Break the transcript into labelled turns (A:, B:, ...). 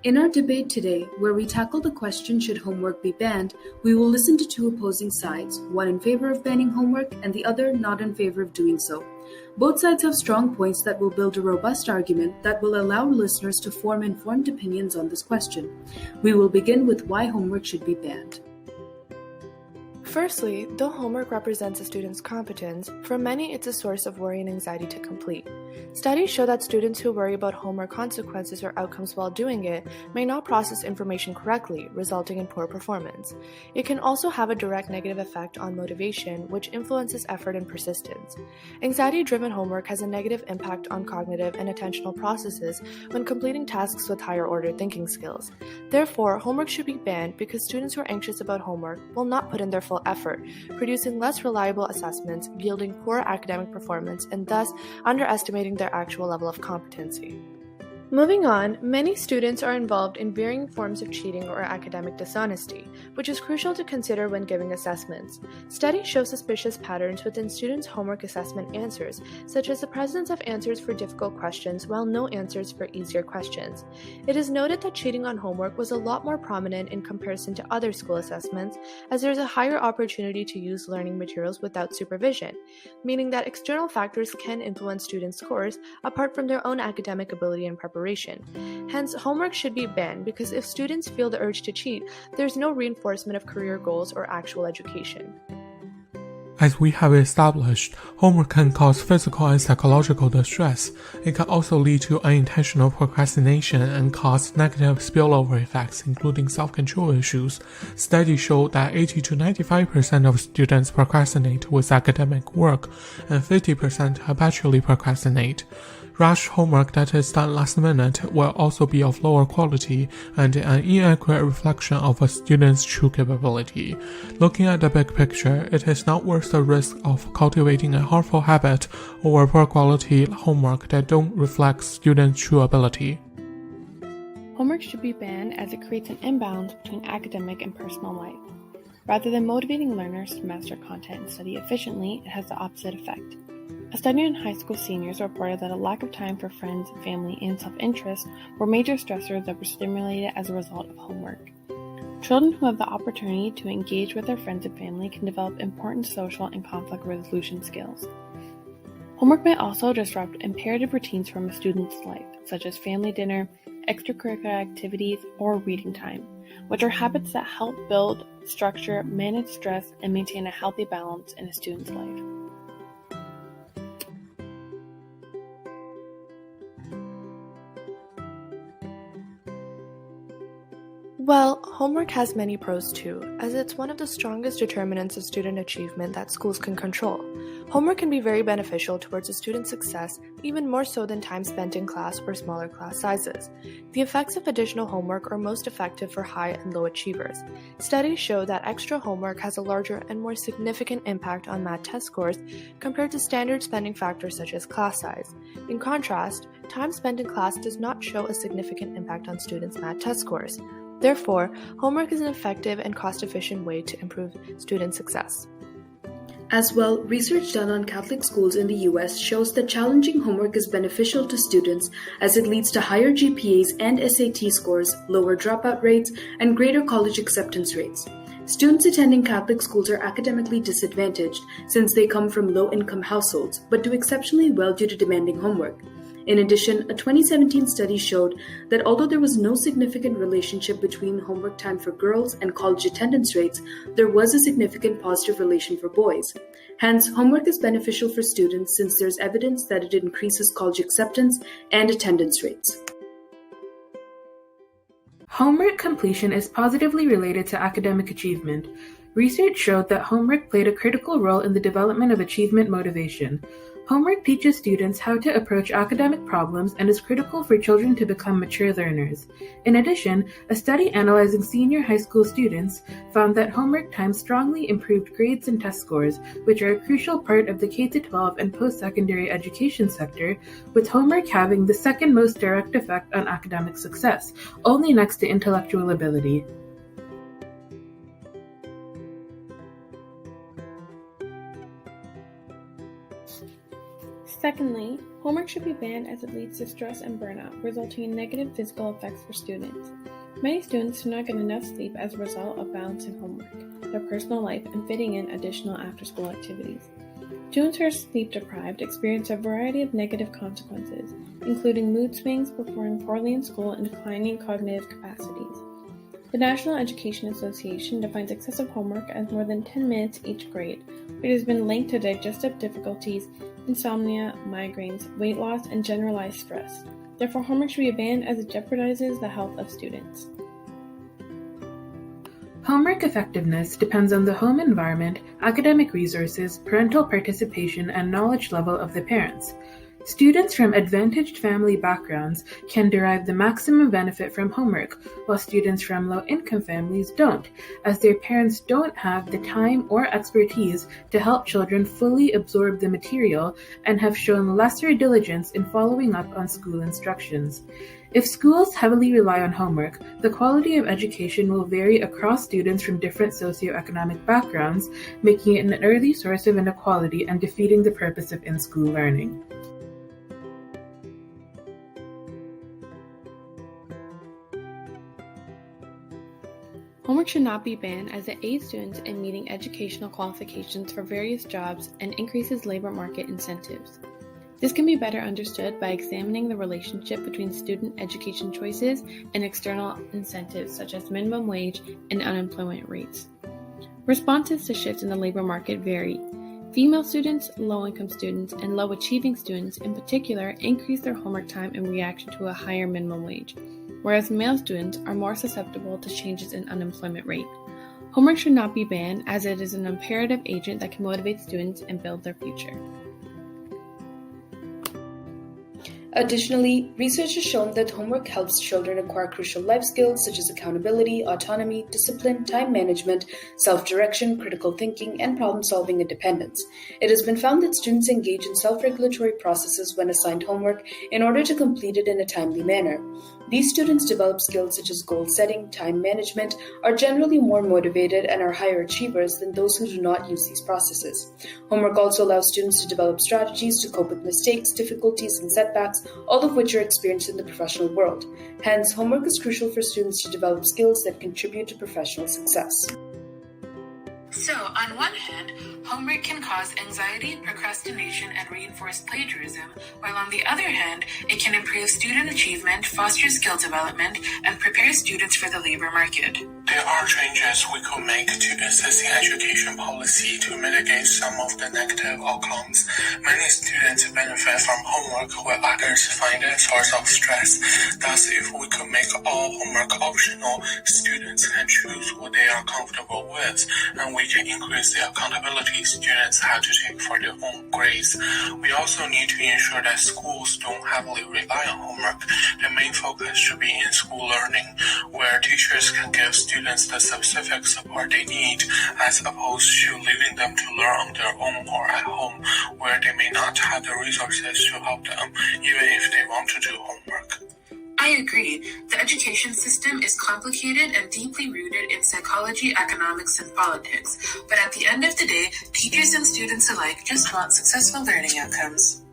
A: In our debate today, where we tackle the question should homework be banned, we will listen to two opposing sides, one in favor of banning homework and the other not in favor of doing so. Both sides have strong points that will build a robust argument that will allow listeners to form informed opinions on this question. We will begin with why homework should be banned.
B: Firstly, though homework represents a student's competence, for many it's a source of worry and anxiety to complete. Studies show that students who worry about homework consequences or outcomes while doing it may not process information correctly, resulting in poor performance. It can also have a direct negative effect on motivation, which influences effort and persistence. Anxiety-driven homework has a negative impact on cognitive and attentional processes when completing tasks with higher-order thinking skills. Therefore, homework should be banned because students who are anxious about homework will not put in their full effort, producing less reliable assessments, yielding poor academic performance, and thus underestimating their actual level of competency. Moving on, many students are involved in varying forms of cheating or academic dishonesty, which is crucial to consider when giving assessments. Studies show suspicious patterns within students' homework assessment answers, such as the presence of answers for difficult questions while no answers for easier questions. It is noted that cheating on homework was a lot more prominent in comparison to other school assessments, as there is a higher opportunity to use learning materials without supervision, meaning that external factors can influence students' scores apart from their own academic ability and preparation. Hence, homework should be banned because if students feel the urge to cheat, there's no reinforcement of career goals or actual education.
C: As we have established, homework can cause physical and psychological distress. It can also lead to unintentional procrastination and cause negative spillover effects, including self-control issues. Studies show that 80 to 95% of students procrastinate with academic work, and 50% habitually procrastinate. Rushed homework that is done last minute will also be of lower quality and an inaccurate reflection of a student's true capability. Looking at the big picture, it is not worth the risk of cultivating a harmful habit or poor quality homework that don't reflect students' true ability.
D: Homework should be banned as it creates an imbalance between academic and personal life. Rather than motivating learners to master content and study efficiently, it has the opposite effect. A study on high school seniors reported that a lack of time for friends, family, and self-interest were major stressors that were stimulated as a result of homework. Children who have the opportunity to engage with their friends and family can develop important social and conflict resolution skills. Homework may also disrupt imperative routines from a student's life, such as family dinner, extracurricular activities, or reading time, which are habits that help build structure, manage stress, and maintain a healthy balance in a student's life.
B: Well, homework has many pros too, as it's one of the strongest determinants of student achievement that schools can control. Homework can be very beneficial towards a student's success, even more so than time spent in class or smaller class sizes. The effects of additional homework are most effective for high and low achievers. Studies show that extra homework has a larger and more significant impact on math test scores compared to standard spending factors such as class size. In contrast, time spent in class does not show a significant impact on students' math test scores. Therefore, homework is an effective and cost-efficient way to improve student success.
A: As well, research done on Catholic schools in the US shows that challenging homework is beneficial to students as it leads to higher GPAs and SAT scores, lower dropout rates, and greater college acceptance rates. Students attending Catholic schools are academically disadvantaged since they come from low-income households, but do exceptionally well due to demanding homework. In addition, a 2017 study showed that although there was no significant relationship between homework time for girls and college attendance rates, there was a significant positive relation for boys. Hence, homework is beneficial for students since there's evidence that it increases college acceptance and attendance rates. Homework completion is positively related to academic achievement. Research showed that homework played a critical role in the development of achievement motivation. Homework teaches students how to approach academic problems and is critical for children to become mature learners. In addition, a study analyzing senior high school students found that homework time strongly improved grades and test scores, which are a crucial part of the K-12 and post-secondary education sector, with homework having the second most direct effect on academic success, only next to intellectual ability.
D: Secondly, homework should be banned as it leads to stress and burnout, resulting in negative physical effects for students. Many students do not get enough sleep as a result of balancing homework, their personal life, and fitting in additional after-school activities. Students who are sleep deprived experience a variety of negative consequences, including mood swings, performing poorly in school, and declining cognitive capacities. The National Education Association defines excessive homework as more than 10 minutes each grade, which has been linked to digestive difficulties, insomnia, migraines, weight loss, and generalized stress. Therefore, homework should be banned as it jeopardizes the health of students.
A: Homework effectiveness depends on the home environment, academic resources, parental participation, and knowledge level of the parents. Students from advantaged family backgrounds can derive the maximum benefit from homework, while students from low-income families don't, as their parents don't have the time or expertise to help children fully absorb the material and have shown lesser diligence in following up on school instructions. If schools heavily rely on homework, the quality of education will vary across students from different socioeconomic backgrounds, making it an early source of inequality and defeating the purpose of in-school learning.
D: Homework should not be banned as it aids students in meeting educational qualifications for various jobs and increases labor market incentives. This can be better understood by examining the relationship between student education choices and external incentives such as minimum wage and unemployment rates. Responses to shifts in the labor market vary. Female students, low-income students, and low-achieving students in particular increase their homework time in reaction to a higher minimum wage, whereas male students are more susceptible to changes in unemployment rate. Homework should not be banned as it is an imperative agent that can motivate students and build their future.
A: Additionally, research has shown that homework helps children acquire crucial life skills such as accountability, autonomy, discipline, time management, self-direction, critical thinking, and problem-solving independence. It has been found that students engage in self-regulatory processes when assigned homework in order to complete it in a timely manner. These students develop skills such as goal setting, time management, are generally more motivated, and are higher achievers than those who do not use these processes. Homework also allows students to develop strategies to cope with mistakes, difficulties, and setbacks, all of which are experienced in the professional world. Hence, homework is crucial for students to develop skills that contribute to professional success.
E: So, on one hand, homework can cause anxiety, procrastination, and reinforce plagiarism, while on the other hand, it can improve student achievement, foster skill development, and prepare students for the labor market.
C: There are changes we could make to existing education policy to mitigate some of the negative outcomes. Many students benefit from homework while others find it a source of stress. Thus, if we could make all homework optional, students can choose what they are comfortable with, and we can increase the accountability students have to take for their own grades. We also need to ensure that schools don't heavily rely on homework. The main focus should be in-school learning, where teachers can give students the specific support they need, as opposed to leaving them to learn on their own or at home, where they may not have the resources to help them, even if they want to do homework.
E: I agree. The education system is complicated and deeply rooted in psychology, economics, and politics. But at the end of the day, teachers and students alike just want successful learning outcomes.